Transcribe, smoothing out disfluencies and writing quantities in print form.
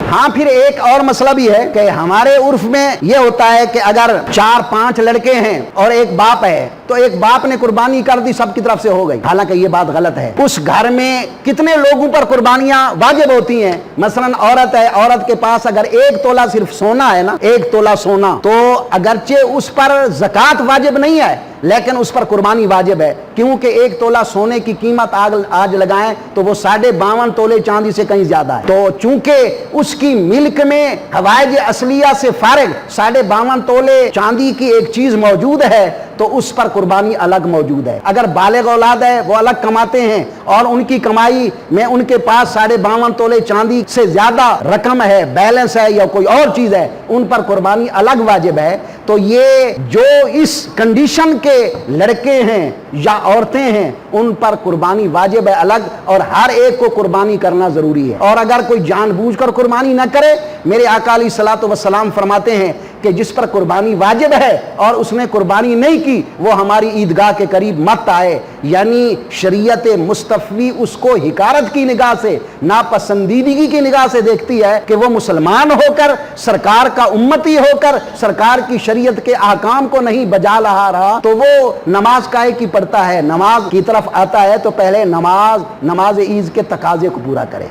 हाँ, फिर एक और मसला भी है कि हमारे उर्फ में ये होता है कि अगर 4-5 लड़के हैं और एक बाप है, तो एक बाप ने कुर्बानी कर दी, सबकी तरफ से हो गई। हालांकि ये बात गलत है। उस घर में कितने लोगों पर कुर्बानियां वाजिब होती हैं। मसलन औरत है, औरत के पास अगर 1 तोला सिर्फ सोना है ना, 1 तोला सोना, तो अगरचे उस पर ज़कात वाजिब नहीं है, लेकिन उस पर कुर्बानी वाजिब है, क्योंकि 1 तोला सोने की कीमत आज लगाएं तो वो 52.5 तोले चांदी से कहीं ज्यादा है। तो चूंकि उसकी मिल्क में हवाइज असलिया से फारिग 52.5 तोले चांदी की एक चीज मौजूद है, तो उस पर कुर्बानी अलग मौजूद है। अगर बालिग औलाद है, वो अलग कमाते हैं और उनकी कमाई में उनके पास 52.5 तोले चांदी से ज्यादा रकम है, बैलेंस है या कोई और चीज है, उन पर कुर्बानी अलग वाजिब है। तो ये जो इस कंडीशन के लड़के हैं या औरतें हैं, उन पर कुर्बानी वाजिब है अलग, और हर एक को कुर्बानी करना जरूरी है। और अगर कोई जानबूझकर कुर्बानी न करे, मेरे आका अलैहिस्सलातु वस्सलाम फरमाते हैं कि जिस पर कुर्बानी वाजिब है और उसने कुर्बानी नहीं की, वो हमारी ईदगाह के करीब मत आए। यानी शरीयत मुस्तफ़ी उसको हिकारत की निगाह से, नापसंदीदगी की निगाह से देखती है कि वो मुसलमान होकर, सरकार का उम्मती होकर, सरकार की शरीयत के ahकाम को नहीं बजा रहा, तो वो नमाज काहे की पढ़ता है, नमाज की तरफ आता है तो पहले नमाज ईद के तकाजे को पूरा करे।